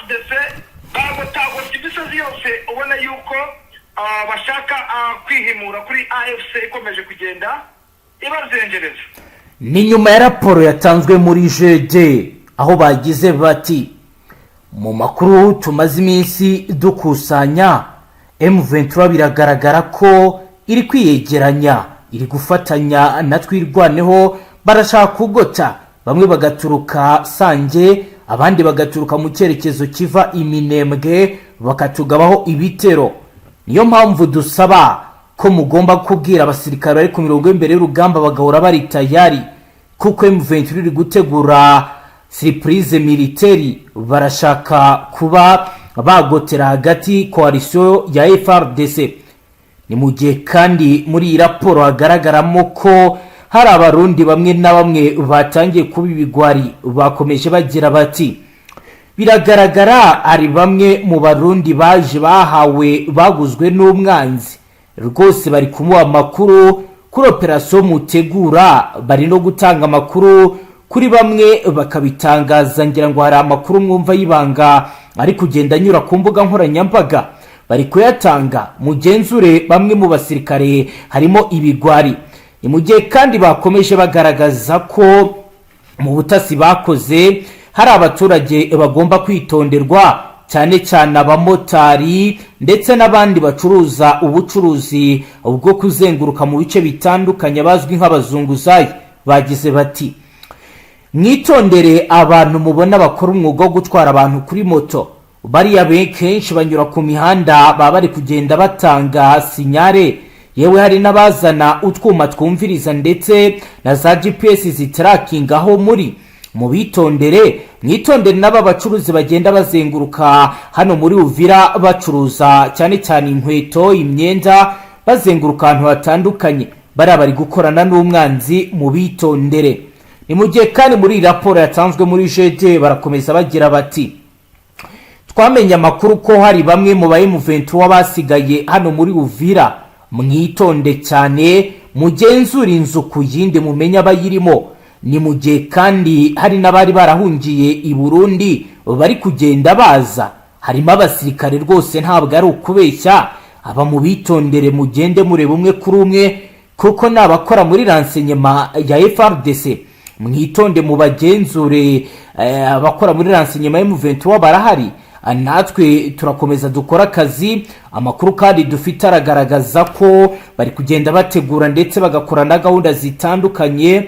FARDC bagotagotse imisozi yose ubona yuko bashaka kwihimura kuri AFC ikomeje kugenda ibazengereza. Ni nyuma ya raporo yatanzwe muri JD aho bagize bati mu makuru tumaze iminsi dukusanya M23 biragaragara ko iri kwiyegeranya, iri gufatanya na Twirwaneho, barashaka kugota, bamwe bagaturuka Sange abandi bagaturuka mu cyerekezo kiva Iminembwe bakatugabaho ibitero. Niyo mpamvu dusaba ko mugomba kubwira abasirikare bari ku mirongo imbere y'urugamba bagahora bari tayari, kuko M23 iri gutegura surprise militaire, barashaka kuba bagotera hagati coalition ya FARDC. Ni mu gihe kandi muri iyi raporo hagaragaramo ko hari abarundi bamwe na bamwe batangiye kuba ibigwari, bakomeje bagira bati biragaragara ari bamwe mu barundi baje bahawe baguzwe n'umwanzi, rwose bari kumuha amakuru kuri operation mutegura, bari no gutanga amakuru kuri bamwe bakabitangaza, ngira ngo hari amakuru mwumva yibanga ari kugenda nyura ku mbuga nkoranyambaga, bari kuyatanga mugenzure bamwe mu basirikare harimo ibigwari. Ni mu gihe kandi bakomeje bagaragaza ko mu butasi bakoze hari abaturage bagomba kwitonderwa, cyane cyane abamotari ndetse n'abandi bacuruza ubucuruzi bwo kuzenguruka mu bice bitandukanye bazwi nk'abazunguzayi. Bagize bati mwitondere abantu mubona bakora umwuga wo gutwara abantu kuri moto, bariya kenshi banyura ku mihanda baba bari kugenda batanga sinyare, yewe hari n'abazana utwuma twumviriza ndetse na za GPS zitarakinga aho muri. mwitondere n'aba bacuruzi bagenda bazenguruka hano muri Uvira bacuruza cyane cyane inkweto, imyenda, bazenguruka ahantu hatandukanye, bari gukorana n'umwanzi, mu bitondere. Ni mu gihe kandi muri raporo yatanzwe muri JD barakomeza bagira bati twamenye amakuru ko hari bamwe mu M23 basigaye hano muri Uvira, mwitonde cyane mugenzura inzu ku yindi mumenya abayirimo. Ni mu gihe kandi hari n'abari barahungiye i Burundi bari kugenda baza, harimo abasirikare rwose ntabwo ari ukubeshya, aba mu bitondere mugende mureba umwe kuri umwe, kuko nabakora muri renseignement ya FARDC mwitonde mu bagenzure. Abakora muri renseignement M23 barahari, natwe turakomeza dukora akazi. Amakuru kandi dufite aragaragaza ko bari kugenda bategura ndetse bagakora na gahunda zitandukanye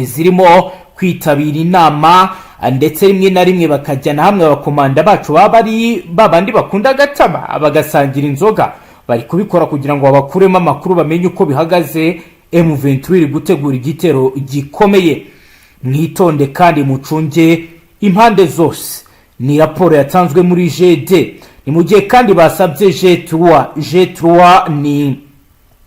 zirimo kwitabira inama, ndetse rimwe na rimwe bakajyana hamwe abakomanda bacu babandi bakunda gatama bagasangira inzoga, bari kubikora kugira ngo babakuremo amakuru bamenye uko bihagaze. M23 iri gutegura igitero gikomeye, mwitonde kandi mucunge impande zose. Ni raporo yatanzwe muri JD. Ni mu gihe kandi basabye G3 ni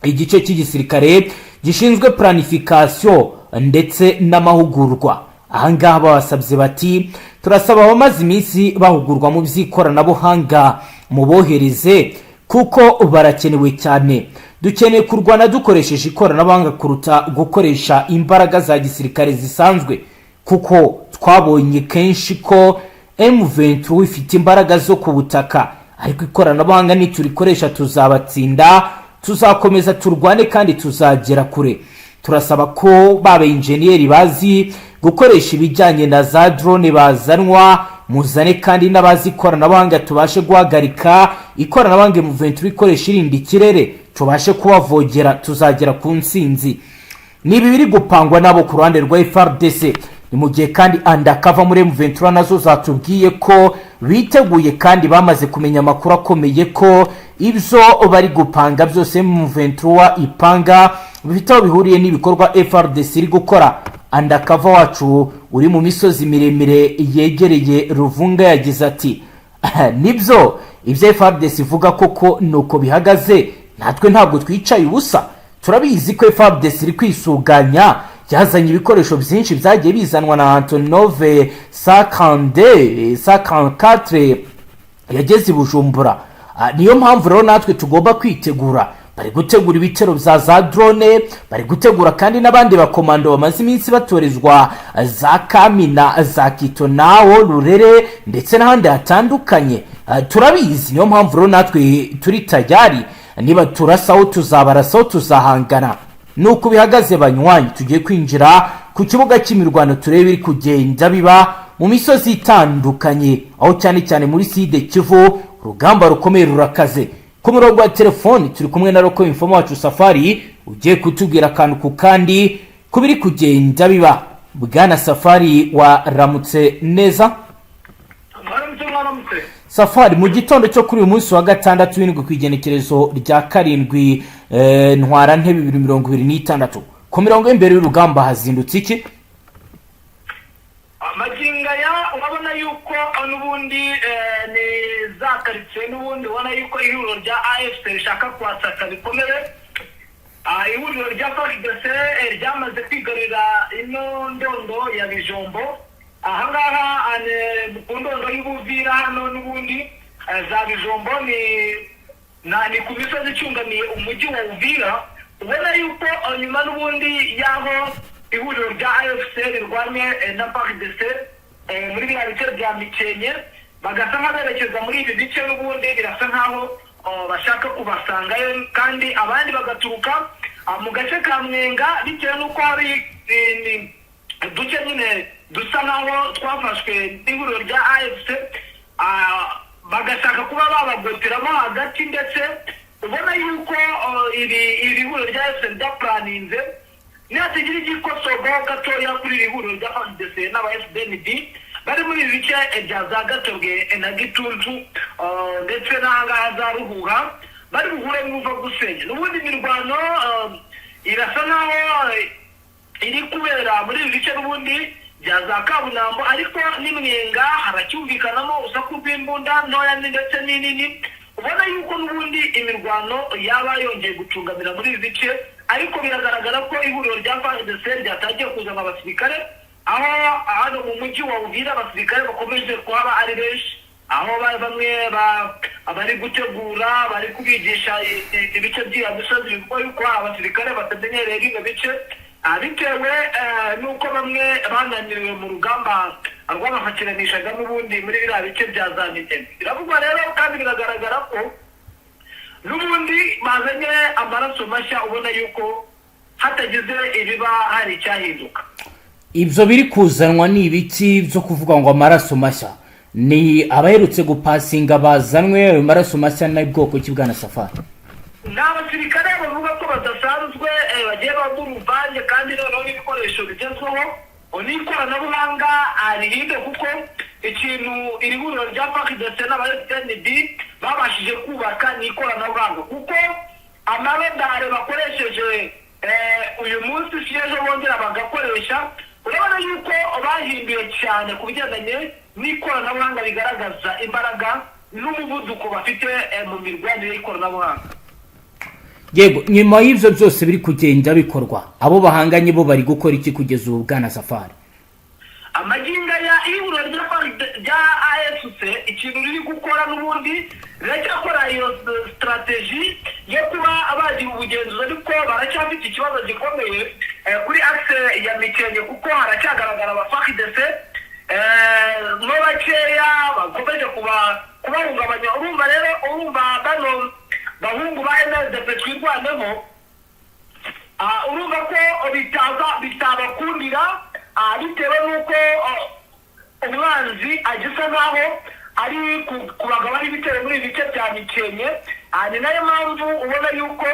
igice cy'igisirikare gishinzwe planification ndetse n'amahugurwa. Ahangaha basabye bati turasaba abamaze iminsi bahugurwa mu by'ikoranabuhanga mubohereze, kuko barakenewe cyane. Dukeneye kurwana dukoresheje ikoranabuhanga kuruta gukoresha imbaraga za gisirikare zisanzwe, kuko twabonye kenshi ko M23 ifite imbaraga zo ku butaka, ariko ikoranabuhanga niturikoresha tuzabatsinda, tuzakomeza turwane kandi tuzagera kure. Turasaba ko baba engineer bazi gukoresha ibijyanye na za drone bazanwa, muzane kandi n'abazi ikoranabuhanga tubashe guhagarika ikoranabuhanga M23 ikoresha irindi kirere, tubashe kubavogera, tuzagera ku nsinzi. Nibi biri gupangwa nabo ku ruhande rwa FARDC. Ni mu gihe kandi undercover muri M23 nazo zatubwiye ko biteguye kandi bamaze kumenya amakuru akomeye ko ibyo bari gupanga byose M23 ipanga bifite bihuriye n'ibikorwa FARDC iri gukora. Undercover wacu uri mu misozi miremire yegereye Ruvunga yagize ati nibyo ibyo FARDC ivuga koko nuko bihagaze, natwe ntabwo twicaye ubusa, turabizi ko FARDC iri kwisuganya, yazanye ibikoresho byinshi byagiye bizanwa na Antonov 54 yageze i Bujumbura. Niyo mpamvu rero natwe tugomba kwitegura, bari gutegura ibitero bya za drone, bari gutegura kandi n'abandi bakomando bamaze iminsi batorezwa za Kamina, za Kitonawo, Rurere ndetse n'ahandi hatandukanye. Turabizi, niyo mpamvu rero natwe turi tayari, niba turasaho tuzabarasaho, tuzahangana. Nuko bihagaze banywanyi, tugiye kwinjira ku kibuga cy'imirwano turebe biri kugenda biba mu misozi itandukanye, aho cyane cyane muri Side Kivu urugamba rukomeye rurakaze. Ku murongo wa telefoni turi kumwe na Roko Informa wacu Safari, ugiye kutubwira akantu ku kandi ku biri kugenda biba. Bwana Safari, waramutse neza? Safari, mu gitondo cyo kuri uyu munsi wa gatandatu w'indwi ku igenekerezo rya 7 Ntwarante 2026, ku mirongo y'imbere y'urugamba hazindutse iki? Magingaya urabona yuko n'ubundi ni zakaritsiye, n'ubundi ubona yuko ihuriro rya AFC rishaka kwataka bikomeye. Ihuriro rya FARDC ryamaze kwigarurira ino ndondo ya Bijombo. Ahangaha ku ndondo y'Ubuvira hano n'ubundi za Bijombo ni ku misozi icungamiye umujyi wa Uvira. Ubona yuko nyuma n'ubundi yaho ihuriro rya AFC rirwanye na FARDC muri biriya bice bya Mikenye, bagasa nk'aberekeza muri ibi bice n'ubundi birasa nk'aho bashaka kubasangayo, kandi abandi bagaturuka mu gace ka Mwenga, bitewe n'uko hari duce nyine dusa nk'aho twafashwe n'ihuriro rya AFC, bagashaka kuba babagoteramo hagati. Ndetse ubona yuko iri huriro rya AFC ryapuraninze nihatagira igikosogo gatoya kuri iri huriro rya FARDC n'aba FDND bari muri ibi bice bya za Gatobwe na Gituntu ndetse n'ahangaha za Ruhuha, bari buhure n'uva gusenya. N'ubundi imirwano irasa nk'aho iri kubera muri ibi bice n'ubundi bya za Kabunambo, ariko n'Imwenga haracyumvikanamo urusaku rw'imbunda ntoya ndetse n'inini. Ubona yuko n'ubundi imirwano yaba yongeye gucungamira muri ibi bice, ariko biragaragara ko ihuriro rya FARDC ryatangiye kuzana abasirikare, aho hano mu mujyi wa Uvira abasirikare bakomeje kuhaba ari benshi, aho bamwe bari gutegura, bari kubigisha ibice by'iya misozi, bivuga yuko abasirikare batamenyereye bino bice, bitewe n'uko bamwe bananiriwe mu rugamba rwabafakiranishaga n'ubundi muri biriya bice bya za Mitene. Biravugwa rero kandi biragaragara ko n'ubundi bazanye amaraso mashya, ubona yuko hatagize ibiba hari icyahinduka. Ibyo biri kuzanwa ni ibiki byo kuvuga ngo amaraso mashya? Ni abaherutse gupasinga bazanwe ayo maraso mashya na bwoko ki bwana Safari? Ni abasirikare bavuga ko badasanzwe, bagiye bagura uruvange kandi noneho n'ibikoresho bigezweho n'ikoranabuhanga rihinde, kuko ikintu iri huriro rya FARDC n'aba FDND babashije kubaka ni ikoranabuhanga, kuko amaradare bakoresheje uyu munsi si ejo bongera bagakoresha. Urabona yuko bahinduye cyane ku bigendanye n'ikoranabuhanga, bigaragaza imbaraga n'umuvuduko bafite mu mirwanire y'ikoranabuhanga. Yego, nyuma y'ivyo byose biri kugenda bikorwa, abo bahanganye bo bari gukora iki kugeza ubu bwana Safari? Amaginga ya ihuriro rya AFC ikintu riri gukora n'ubundi riracyakora iyo strategy yo kuba abagira ubugenzuzi, ariko baracyafite ikibazo gikomeye kuri axe ya Mikenye, kuko haracyagaragara aba FARDC no bakeya bakomeje kubahungabanya. Urumva bano bahungu ba NDP twirwaneho, urumva ko bitabakundira, bitewe n'uko umwanzi agisa nk'aho ari kubagaba n'ibitero muri ibi bice bya Mikenye. Ni nayo mpamvu ubona yuko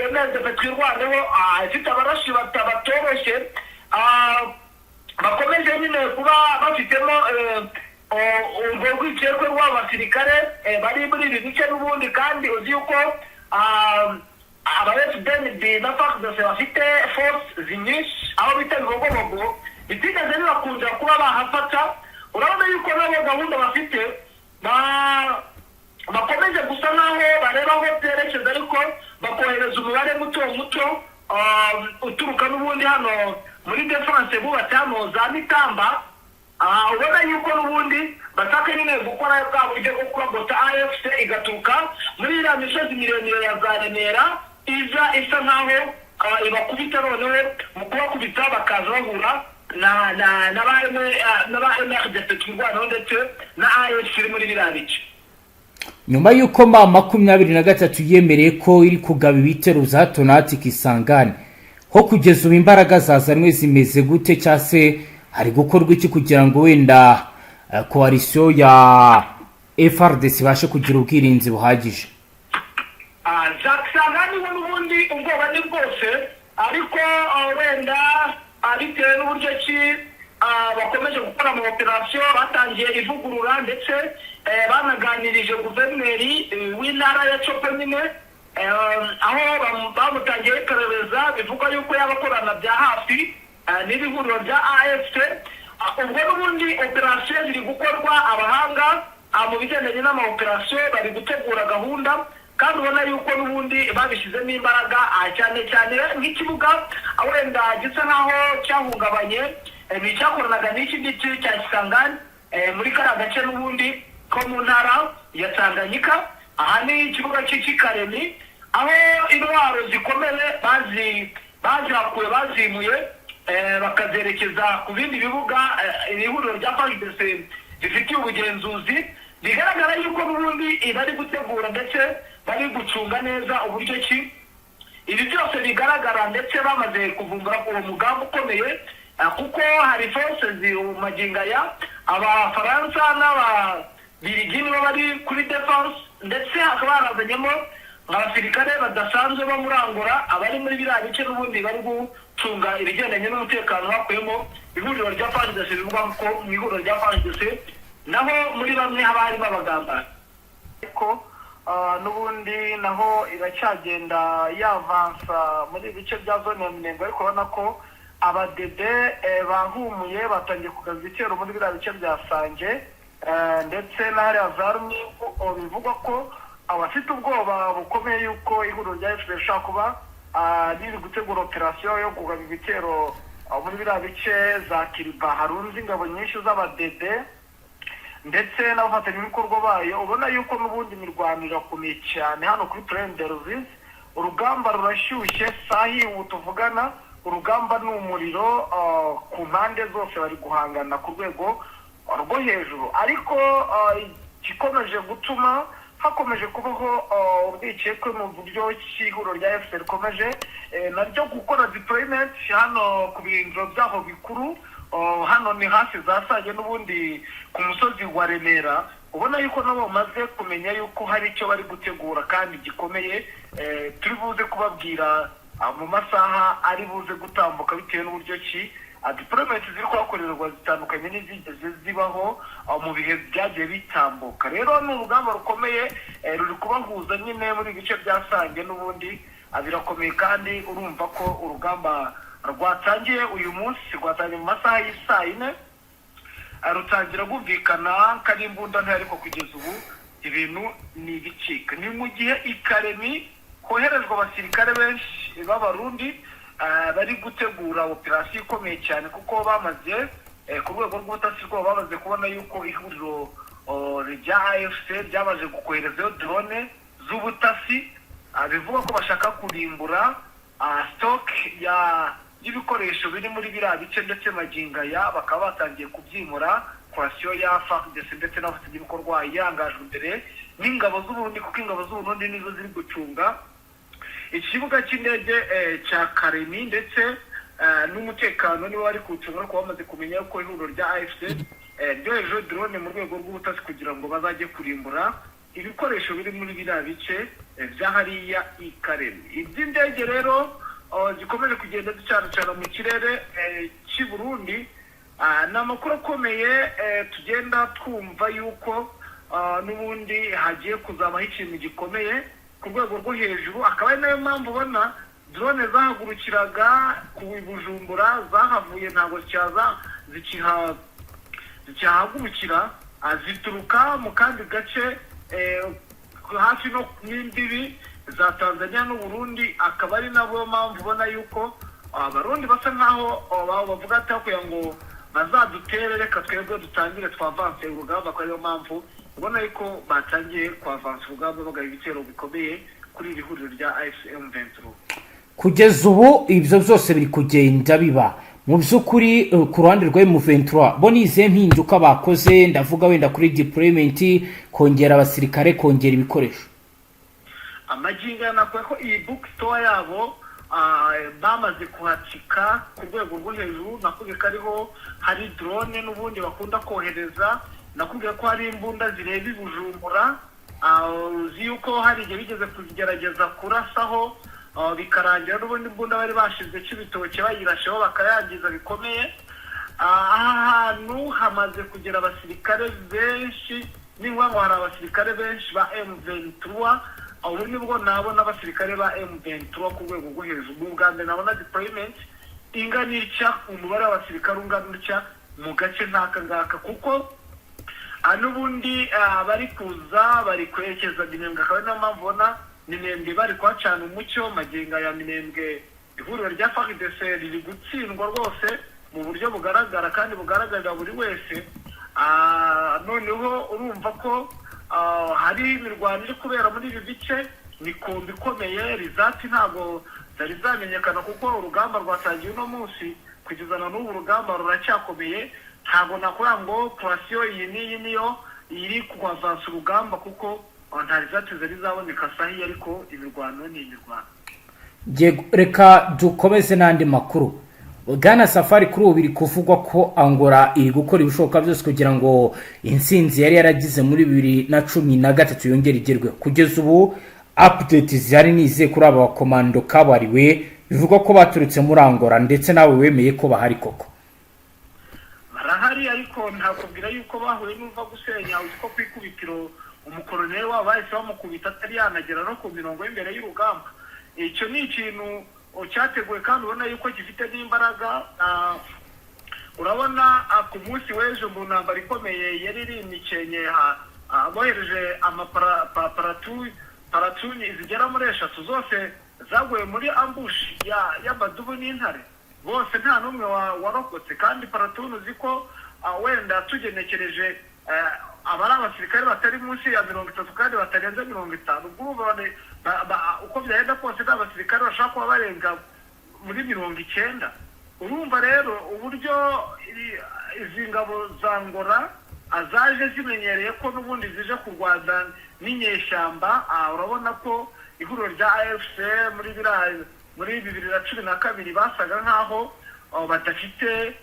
NDP twirwaneho ifite abarashi batoroshye, bakomeje nyine kuba bafitemo urwo rwikekwe rw'abasirikare bari muri ibi bice n'ubundi, kandi uzi yuko aba FDND na FARDC bafite force nyinshi, aho bita Bibogobogo, bitigeze bibakundira kuba bahafata. Urabona yuko nabo gahunda bafite bakomeje gusa nk'aho bareba aho byerekeza, ariko bakohereza umubare muto uturuka n'ubundi hano muri defense bubatse hano za Mitamba, ubona yuko n'ubundi bashaka nyine gukora bwa buryo bwo kuragota AFC igaturuka muri iriya misozi miremire ya za Remera isa nkaho ibakubita noneho mu kubakubita bakaza bahura n'aba MRDC twirwanaho ndetse na AFC iri muri biriya bice. Nyuma y'uko M23 yemereye ko iri kugaba ibitero za hato na hato Kisangani, ho kugeza ubu imbaraga zazanwe zimeze gute cyase hari gukorwa iki kugira ngo wenda coalition ya FARDC bashe kugira ubwirinzi buhagije? Kisangani n'ubundi ubwoba ni bwose, ariko wenda bitewe n'uburyo ki bakomeje gukora mu operation batangiye ivugurura ndetse banaganirije guverineri w'intara ya Copo nyine aho bamutangiye iperereza bivuga yuko yabakorana bya hafi n'ibihuriro bya AFC. Ubwo n'ubundi operation ziri gukorwa, abahanga mu bigendanye n'amaoperation bari gutegura gahunda, kandi ubona yuko n'ubundi babishyizemo imbaraga cyane cyane nk'ikibuga wenda gisa nkaho cyahungabanye nicyakoranaga n'iki ngiki cya Kisangani muri kariya gace n'ubundi ko mu ntara ya Tanganyika. Aha ni ikibuga cy'ikaremi aho intwaro zikomeye bazihakuye bazimuye bakazerekeza ku bindi bibuga ihuriro rya FARDC zifitiye ubugenzuzi. Bigaragara yuko n'ubundi bari gutegura ndetse bari gucunga neza uburyo ki ibi byose bigaragara, ndetse bamaze kuvumbura uwo mugambi ukomeye kuko hari forces magingo aya Abafaransa n'Ababiligi nibo bari kuri defense, ndetse hakaba harazanyemo abasirikare badasanzwe bo muri Angola abari muri biriya bice n'ubundi bari gucunga ibigendanye n'umutekano bakuyemo ihuriro rya FARDC. Bivuga ko mu ihuriro rya FARDC naho muri bamwe haba harimo abagambana, ariko n'ubundi naho iracyagenda yavansa muri ibice bya zone ya Minembwe, ariko ubona ko abadede bahumuye batangiye kugaza ibitero muri biriya bice bya Sanje ndetse n'ahariya za Rumivu. Bivugwa ko abafite ubwoba bukomeye yuko ihuriro rya FPR rishobora kuba riri gutegura operation yo kugaba ibitero muri biriya bice za Kiriba harunze ingabo nyinshi z'abadede ndetse n'abafatanyabikorwa bayo. Ubona yuko n'ubundi imirwano irakomeye cyane hano kuri Plaine de Ruzizi. Urugamba rurashyushye sahi ubu tuvugana, urugamba ni umuriro ku mpande zose bari guhangana ku rwego rwo hejuru, ariko gikomeje gutuma hakomeje kubaho urwikekwe mu buryo ihuriro rya FPR rikomeje naryo gukora deployment hano ku birindiro byaho bikuru. Hano ni hafi za Sanje n'ubundi ku musozi wa Remera. Ubona yuko nabo bamaze kumenya yuko hari icyo bari gutegura kandi gikomeye, turi buze kubabwira mu masaha ari buze gutambuka bitewe n'uburyo ki deployment ziri kuhakorerwa zitandukanye n'izigeze zibaho mu bihe byagiye bitambuka. Rero ni urugamba rukomeye ruri kubahuza nyine muri ibice bya Sanje n'ubundi birakomeye, kandi urumva ko urugamba rwatangiye uyu munsi, rwatangiye mu masaha y'isaa 4 rutangira kumvikana kandi imbunda ntari, ariko kugeza ubu ibintu ni ibicika. Ni mu gihe ikaremi koherezwa abasirikare benshi b'Abarundi bari gutegura operation ikomeye cyane, kuko bamaze ku rwego rw'ubutasi rwabo bamaze kubona yuko ihuriro rya AFC ryamaze gukoherezayo drone z'ubutasi. Bivuga ko bashaka kurimbura stock y'ibikoresho biri muri biriya bice, ndetse magingo aya bakaba batangiye kubyimura. Coalition ya FARDC ndetse n'abafatanyabikorwa yangajwe imbere n'ingabo z'Uburundi, kuko ingabo z'Uburundi nizo ziri gucunga ikibuga cy'indege cya Karemi, ndetse n'umutekano niwo bari kuwucunga, kuko bamaze kumenya ko ihuriro rya AFC ryoheje drone mu rwego rw'ubutasi kugira ngo bazajye kurimbura ibikoresho biri muri biriya bice bya hariya i Karemi. Iby'indege rero zikomeje kugenda zicana mu kirere cy'i Burundi. Ni amakuru akomeye tugenda twumva yuko n'ubundi hagiye kuzabaho ikintu gikomeye ku rwego rwo hejuru. Akaba ari nayo mpamvu ubona drone zahagurukiraga ku Bujumbura zahavuye ntabwo zikihagurukira, zituruka mu kandi gace hafi no n'imbibi za Tanzania n'Uburundi. Akaba ari nabo mpamvu ubona yuko Abarundi basa nkaho bavuga ati kugira ngo bazadutere reka twebwe dutangire twavanse urugamba, ko ariyo mpamvu ubona yuko batangiye kwavansa urugamba bagaba ibitero bikomeye kuri iri huriro rya AFCM 23. kugeza ubu ibyo byose biri kugenda biba mu by'ukuri ku ruhande rwa M23 bo nize mpinduka bakoze, ndavuga wenda kuri deployment, kongera abasirikare, kongera ibikoresho. Amaginga nakwe ko iyi bookstore yabo bamaze kuhacika ku rwego rwo hejuru. Nakubwiye ko ariho hari drone n'ubundi bakunda kohereza, nakubwiye ko hari imbunda zireba Bujumbura, uzi yuko hari igihe bigeze kuzigerageza kurasaho bikarangira n'ubundi imbunda bari bashize cy'ibitoke bayirasheho bakayangiza bikomeye. Aha hantu hamaze kugera abasirikare benshi, ningwa ngo hari abasirikare benshi ba M23. Ubu nibwo nabona abasirikare ba M23 ku rwego rwo hejuru. Ubwa mbere nabona deployment inganisha umubare w'abasirikare unganisha mu gace n'aka ngaka, kuko n'ubundi bari kuza bari kwerekeza Minembwe, akaba niyo mpamvu ubona Minembwe bari kwacana umucyo. Maginga ya Minembwe ihuriro rya FARDC riri gutsindwa rwose mu buryo bugaragara kandi bugaragarira buri wese. Noneho urumva ko hari imirwano iri kubera muri ibi bice, ni kombi ikomeye. Rizati ntabwo zari zamenyekana kuko urugamba rwatangiye uno munsi, kugeza na n'ubu urugamba ruracyakomeye. Ntabwo nakora ngo operasiyo iyi n'iyi niyo iri kuhavansa urugamba, kuko nta rizati zari zaboneka sahi, ariko imirwano ni imirwano. Reka dukomeze n'andi makuru. Bwana Safari, kuri ubu biri kuvugwa ko Angola iri gukora ibishoboka byose kugira ngo intsinzi yari yaragize muri 2013 yongere igerweho. Kugeza ubu update zihari nize kuri aba bakomando kabariwe, bivugwa ko baturutse muri Angola, ndetse nawe wemeye ko bahari koko. Barahari, ariko ntakubwira yuko bahuye n'uva gusenya. Uzi ko kwikubitiro umukoloneli wabo bahise bamukubita atari yanagera no ku mirongo y'imbere y'urugamba. Icyo ni ikintu cyateguwe kandi ubona yuko gifite n'imbaraga. Urabona ku munsi w'ejo mu ntambara ikomeye yari iri imikenye, bohereje paratuni zigera muri 3 zose zaguye muri ambush y'abadubu n'intare, bose nta n'umwe warokotse. kandi paratuni uzi ko wenda tugenekereje abari abasirikare batari munsi ya 30 kandi batarenze 50. Uko byagenda kose n'abasirikare bashaka kuba barenga muri 90. Urumva rero uburyo izi ngabo za Angola azaje zimenyereye ko n'ubundi zije kurwanda n'inyeshyamba. Urabona ko ihuriro rya AFC muri 2012 basaga nkaho badafite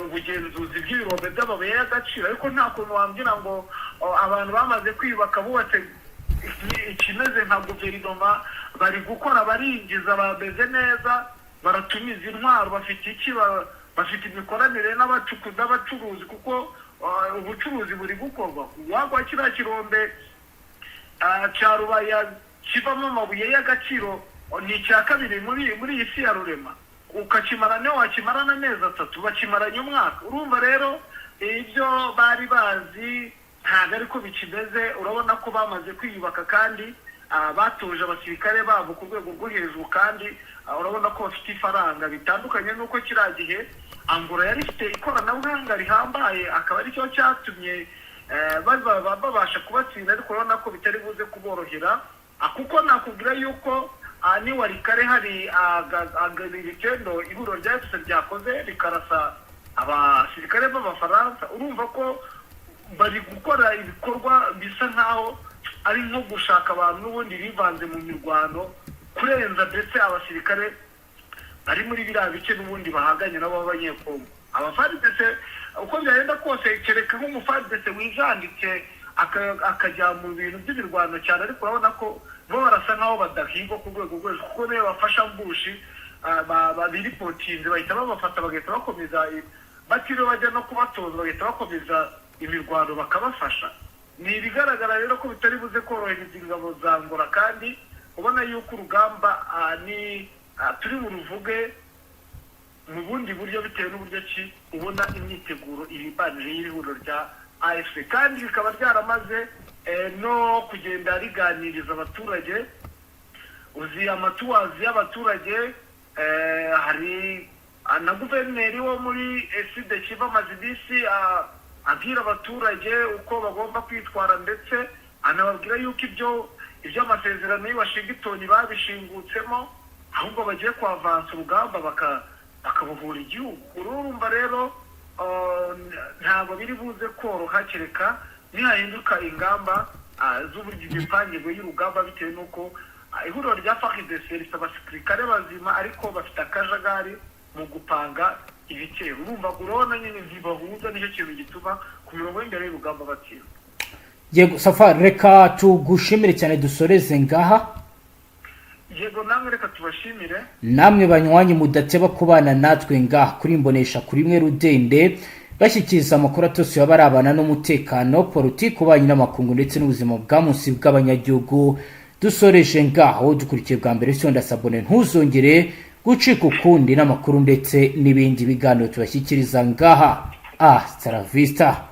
ubugenzuzi bw'ibirombe by'amabuye y'agaciro, ariko nta kuntu wambwira ngo abantu bamaze kwiyubaka bubatse ikimeze nka guverinoma, bari gukora, barinjiza, bameze neza, baratumiza intwaro, bafite imikoranire n'abacukuzi n'abacuruzi, kuko ubucuruzi buri gukorwa. Wagwa kiriya kirombe cya Rubaya kivamo amabuye y'agaciro, ni icya kabiri muri iyi si ya rurema, ukakimara niyo wakimarana amezi 3, bakimaranye umwaka. Urumva rero ibyo bari bazi ntabwo ariko bikimeze. Urabona ko bamaze kwiyubaka kandi batoje abasirikare babo ku rwego rwo hejuru, kandi urabona ko bafite ifaranga bitandukanye n'uko kiriya gihe Angola yari ifite ikoranabuhanga rihambaye, akaba aricyo cyatumye babasha kubatsinda. Ariko urabona ko bitari buze kuborohera, kuko nakubwira yuko ni warikare hari ibitendo ihuriro rya FARDC ryakoze rikarasa abasirikare b'Abafaransa. Urumva ko bari gukora ibikorwa bisa nkaho ari nko gushaka abantu n'ubundi bivanze mu mirwano kurenza, ndetse abasirikare bari muri biriya bice n'ubundi bahaganye nabo b'abanyekongo. AbaFARDC uko byagenda kose, kereka nk'umuFARDC wijanditse akajya mu bintu by'imirwano cyane, ariko urabona ko bo barasa nkaho badahigwa ku rwego rw'ejo, kuko niyo bafasha mbushi babiripotinze bahita babafata bagahita bakomeza, batiriwe bajya no kubatoza bagahita bakomeza imirwano bakabafasha. Ni ibigaragara rero ko bitari buze korohereza ingabo za Angola, kandi ubona yuko urugamba turi buruvuge mu bundi buryo bitewe n'uburyo ki ubona imyiteguro iribanije y'ihuriro rya AFC, kandi bikaba ryaramaze no kugenda riganiriza abaturage. Uzi amatuwazi y'abaturage, hari na guverineri wo muri eside kiva mazibisi abwira abaturage uko bagomba kwitwara, ndetse anababwira yuko ibyo amasezerano y'i Washington babishingutsemo, ahubwo bagiye kwavansa urugamba bakabohora igihugu. urumva rero ntabwo biri buze koroha kereka nihahinduka ingamba z'uburyo imipangirwe y'urugamba, bitewe n'uko ihuriro rya FARDC rifite abasirikare bazima ariko bafite akajagari mu gupanga ibitero. urumva urabona nyine ntibahuza, nicyo kintu gituma ku mirongo y'imbere y'urugamba batsinda. yego Safari, reka tugushimire cyane, dusoreze ngaha. yego namwe reka tubashimire, namwe banywanyi mudateba kubana natwe ngaha kuri Imbonesha kuri mwe Rudende, bashyikiriza amakuru atose baba arabana n'umutekano, politiki, ububanyi n'amakungu ndetse n'ubuzima bwa munsi bw'abanyagihugu. Dusoreje ngaho, dukurikiye bwa mbere cyo ndasabone ntuzongere gucika ukundi n'amakuru ndetse n'ibindi biganiro tubashyikiriza ngaha. Hasta la vista.